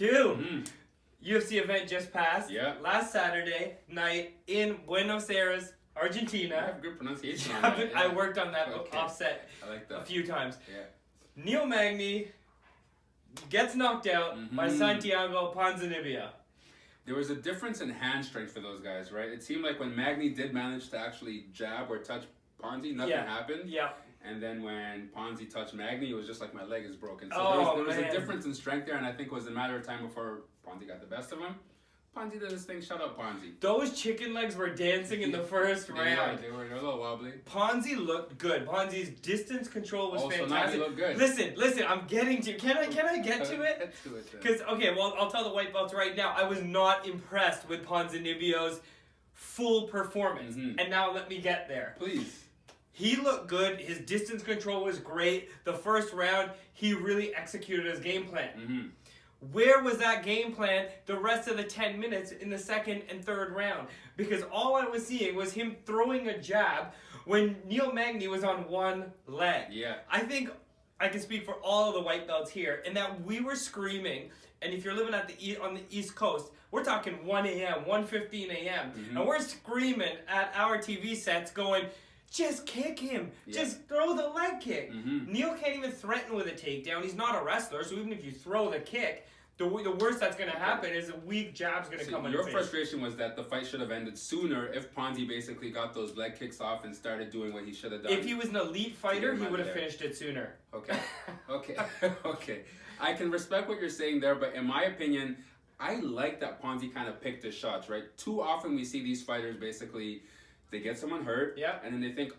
Q. UFC event just passed. Yeah. Last Saturday night in Buenos Aires, Argentina. I have good pronunciation on that. I worked on that offset I like that. a few times. Yeah. Neil Magny gets knocked out by Santiago Ponzinibbio. There was a difference in hand strength for those guys, right? It seemed like when Magny did manage to actually jab or touch Ponzi, nothing happened. Yeah. And then when Ponzi touched Magny, it was just like my leg is broken. So there was a difference in strength there, and I think it was a matter of time before Ponzi got the best of him. Ponzi did his thing. Shut up, Ponzi. Those chicken legs were dancing in the first round. They were a little wobbly. Ponzi looked good. Ponzi's distance control was fantastic. Now he looked good. Listen. I'm getting to. Can I get to it? Get to it. Because I'll tell the white belts right now. I was not impressed with Ponzinibbio's full performance, and now let me get there. Please. He looked good. His distance control was great. The first round, he really executed his game plan. Where was that game plan the rest of the 10 minutes in the second and third round? Because all I was seeing was him throwing a jab when Neil Magny was on one leg. Yeah. I think I can speak for all of the white belts here, in that we were screaming, and if you're living on the East Coast, we're talking 1 a.m., 1:15 a.m., and we're screaming at our TV sets going, just kick him. Yeah. Just throw the leg kick. Neil can't even threaten with a takedown. He's not a wrestler, so even if you throw the kick, the worst that's going to happen is a weak jab's going to come in. Your frustration was that the fight should have ended sooner if Ponzi basically got those leg kicks off and started doing what he should have done. If he was an elite fighter, he would have finished it sooner. Okay. I can respect what you're saying there, but in my opinion, I like that Ponzi kind of picked his shots, right? Too often we see these fighters basically, they get someone hurt, and then they think,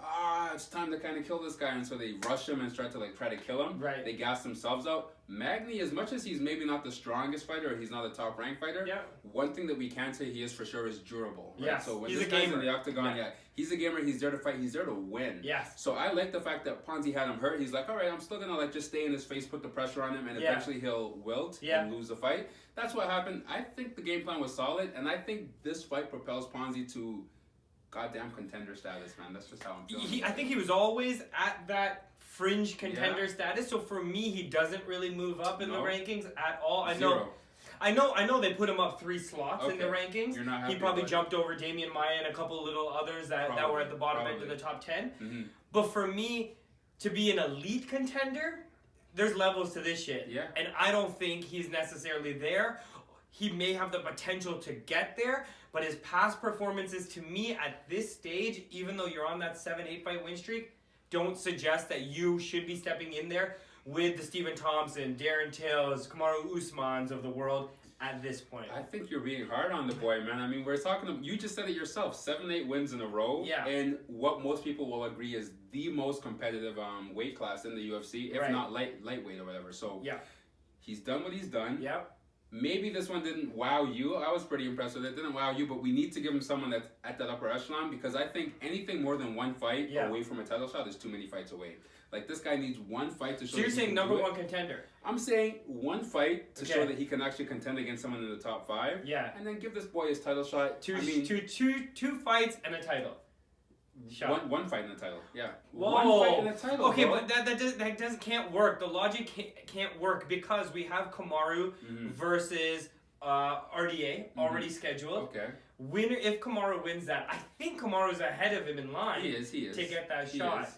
it's time to kind of kill this guy, and so they rush him and start to try to kill him. Right. They gas themselves out. Magny, as much as he's maybe not the strongest fighter, or he's not a top ranked fighter, one thing that we can say he is for sure is durable. Right? Yes. So when He's this a guy's gamer. in the octagon, he's a gamer, he's there to fight, he's there to win. Yes. So I like the fact that Ponzi had him hurt. He's like, all right, I'm still gonna just stay in his face, put the pressure on him, and eventually he'll wilt and lose the fight. That's what happened. I think the game plan was solid, and I think this fight propels Ponzi to goddamn contender status, man. That's just how I'm feeling. I think he was always at that fringe contender status. So for me, he doesn't really move up in the rankings at all. I know they put him up 3 slots in the rankings. You're not happy he probably jumped over Damian Maia and a couple little others that were at the bottom end of the top 10. But for me, to be an elite contender, there's levels to this shit. Yeah. And I don't think he's necessarily there. He may have the potential to get there, but his past performances, to me, at this stage, even though you're on that 7-8 fight win streak, don't suggest that you should be stepping in there with the Stephen Thompson, Darren Tills, Kamaru Usmans of the world at this point. I think you're being hard on the boy, man. I mean, we're talking, you just said it yourself, 7-8 wins in a row. Yeah. And what most people will agree is the most competitive weight class in the UFC, if not lightweight or whatever. So he's done what he's done. Yep. Maybe this one didn't wow you. I was pretty impressed with it. It didn't wow you, but we need to give him someone that's at that upper echelon, because I think anything more than one fight away from a title shot is too many fights away. Like, this guy needs one fight to show. So you're saying number 1 contender? I'm saying one fight to show that he can actually contend against someone in the top 5. Yeah. And then give this boy his title shot. Two fights and a title. One fight in the title, Whoa. One fight in the title. Okay, bro. but that can't work. The logic can't work, because we have Kamaru versus RDA already scheduled. Okay. Winner, if Kamaru wins that, I think Kamaru's ahead of him in line. He is. To get that shot.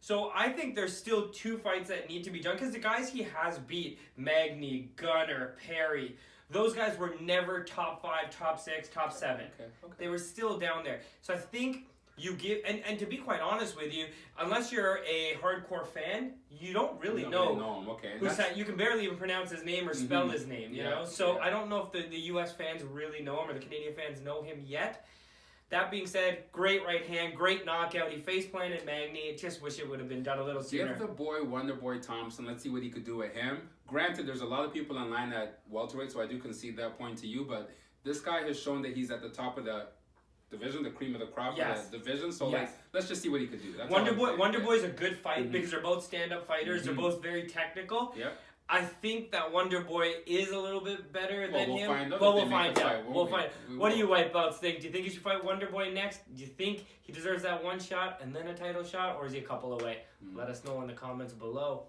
So I think there's still 2 fights that need to be done, because the guys he has beat, Magny, Gunner, Perry, those guys were never top 5, top 6, top 7. Okay. They were still down there. So I think you give, and to be quite honest with you, unless you're a hardcore fan, you don't really know him. Okay. you can barely even pronounce his name or spell his name, you know? So I don't know if the US fans really know him, or the Canadian fans know him yet. That being said, great right hand, great knockout. He face-planted Magny. Just wish it would have been done a little sooner. Give the boy Wonder Boy Thompson. Let's see what he could do with him. Granted, there's a lot of people in line at welterweight, so I do concede that point to you. But this guy has shown that he's at the top of the division, the cream of the crop of the division. So let's just see what he could do. That's Wonder Boy's a good fight because they're both stand-up fighters. They're both very technical. Yeah. I think that Wonder Boy is a little bit better than him. Find out but we'll find out. What do you white belts think? Do you think he should fight Wonder Boy next? Do you think he deserves that one shot and then a title shot, or is he a couple away? Let us know in the comments below.